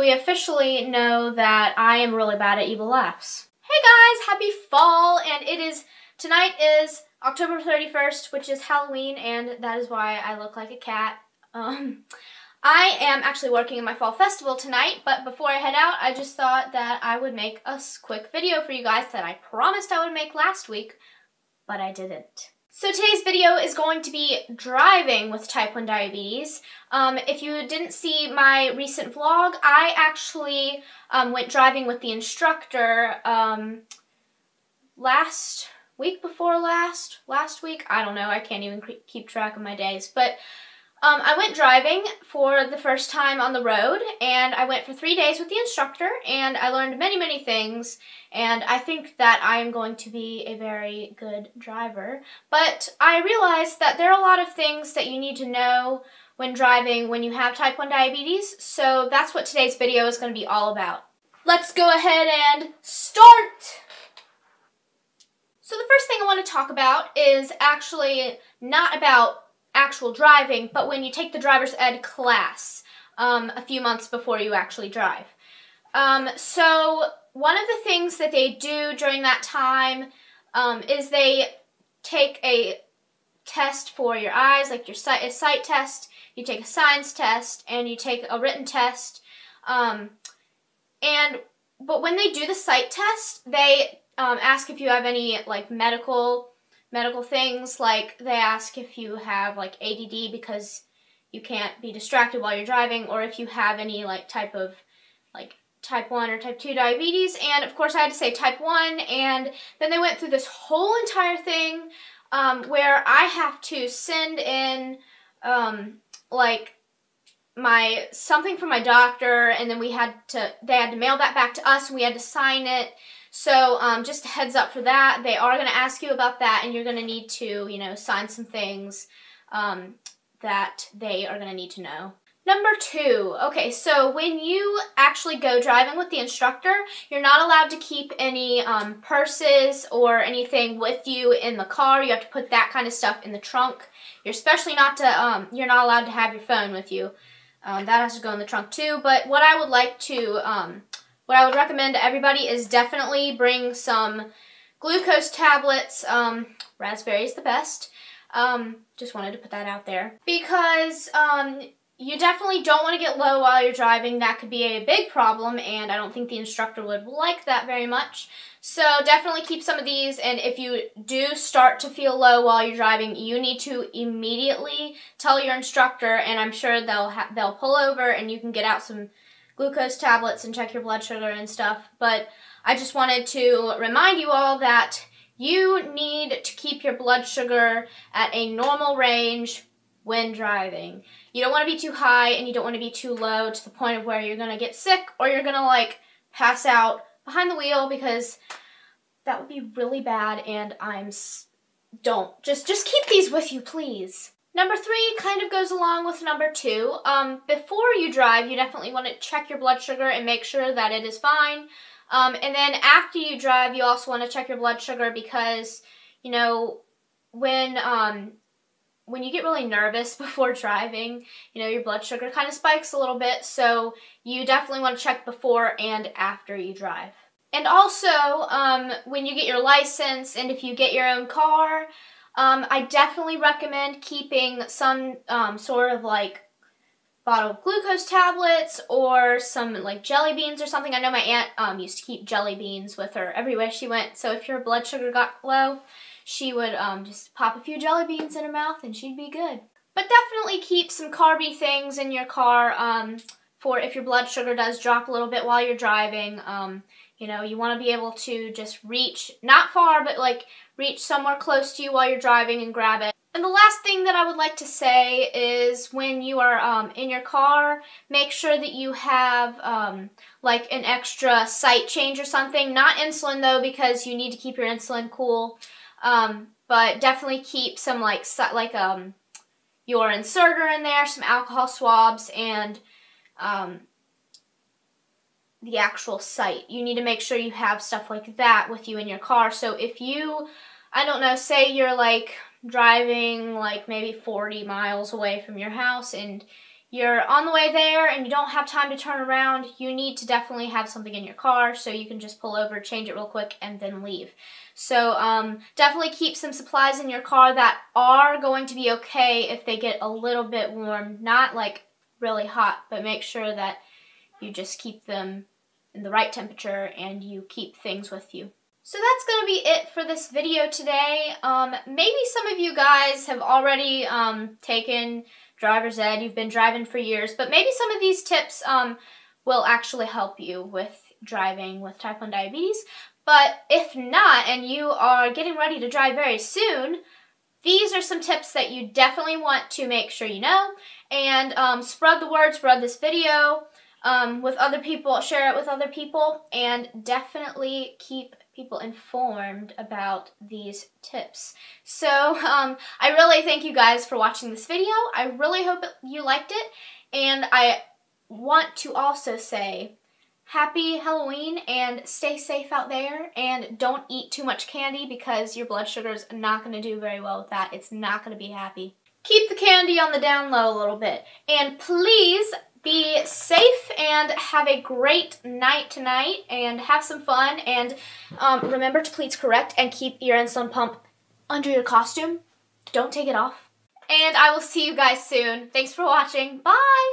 we officially know that I am really bad at evil laughs. Hey guys, happy fall, and tonight is October 31st, which is Halloween, and that is why I look like a cat. I am actually working in my fall festival tonight, but before I head out, I just thought that I would make a quick video for you guys that I promised I would make last week, but I didn't. So today's video is going to be driving with type 1 diabetes. If you didn't see my recent vlog, I actually went driving with the instructor last week, I don't know, I can't even keep track of my days, but I went driving for the first time on the road, and I went for 3 days with the instructor, and I learned many, many things, and I think that I am going to be a very good driver. But I realized that there are a lot of things that you need to know when driving when you have type 1 diabetes, so that's what today's video is going to be all about. Let's go ahead and start! So the first thing I want to talk about is actually not about actual driving, but when you take the driver's ed class a few months before you actually drive. So one of the things that they do during that time is they take a test for your eyes, like your sight test, you take a signs test, and you take a written test. But when they do the sight test, they ask if you have any like medical things, like they ask if you have like ADD because you can't be distracted while you're driving, or if you have any like type 1 or type 2 diabetes. And of course I had to say type 1, and then they went through this whole entire thing where I have to send in like something from my doctor, and then they had to mail that back to us, and we had to sign it. So just a heads up for that. They are going to ask you about that, and you're going to need to, sign some things that they are going to need to know. Number 2, okay, so when you actually go driving with the instructor, you're not allowed to keep any purses or anything with you in the car. You have to put that kind of stuff in the trunk. You're especially not to, you're not allowed to have your phone with you. That has to go in the trunk too. But what I would like to, what I would recommend to everybody is definitely bring some glucose tablets. Raspberry is the best. Just wanted to put that out there. Because you definitely don't want to get low while you're driving. That could be a big problem, and I don't think the instructor would like that very much. So definitely keep some of these, and if you do start to feel low while you're driving, you need to immediately tell your instructor, and I'm sure they'll pull over and you can get out some glucose tablets and check your blood sugar and stuff. But I just wanted to remind you all that you need to keep your blood sugar at a normal range when driving. You don't want to be too high, and you don't want to be too low to the point of where you're going to get sick or you're going to like pass out behind the wheel, because that would be really bad, and don't. Just keep these with you, please. Number 3 kind of goes along with number 2. Before you drive, you definitely want to check your blood sugar and make sure that it is fine. And then after you drive, you also want to check your blood sugar, because, when you get really nervous before driving, your blood sugar kind of spikes a little bit, so you definitely want to check before and after you drive. And also, when you get your license and if you get your own car, I definitely recommend keeping some sort of like bottle of glucose tablets or some like jelly beans or something. I know my aunt used to keep jelly beans with her everywhere she went, so if your blood sugar got low, she would just pop a few jelly beans in her mouth and she'd be good. But definitely keep some carby things in your car for if your blood sugar does drop a little bit while you're driving. You want to be able to just reach, not far, but like reach somewhere close to you while you're driving and grab it. And the last thing that I would like to say is when you are in your car, make sure that you have like an extra sight change or something. Not insulin though, because you need to keep your insulin cool. But definitely keep some your inserter in there, some alcohol swabs, and the actual sight. You need to make sure you have stuff like that with you in your car. So if you, I don't know, say you're like driving like maybe 40 miles away from your house, and you're on the way there and you don't have time to turn around, you need to definitely have something in your car so you can just pull over, change it real quick, and then leave. So definitely keep some supplies in your car that are going to be okay if they get a little bit warm. Not like really hot, but make sure that you just keep them in the right temperature and you keep things with you. So that's going to be it for this video today. Maybe some of you guys have already taken driver's ed, you've been driving for years, but maybe some of these tips will actually help you with driving with type 1 diabetes. But if not, and you are getting ready to drive very soon, these are some tips that you definitely want to make sure you know. And spread the word, spread this video with other people, share it with other people, and definitely keep people informed about these tips. So I really thank you guys for watching this video. I really hope you liked it, and I want to also say happy Halloween and stay safe out there, and don't eat too much candy because your blood sugar is not going to do very well with that. It's not going to be happy. Keep the candy on the down low a little bit, and please be safe and have a great night tonight and have some fun, and remember to please correct and keep your insulin pump under your costume. Don't take it off. And I will see you guys soon. Thanks for watching. Bye!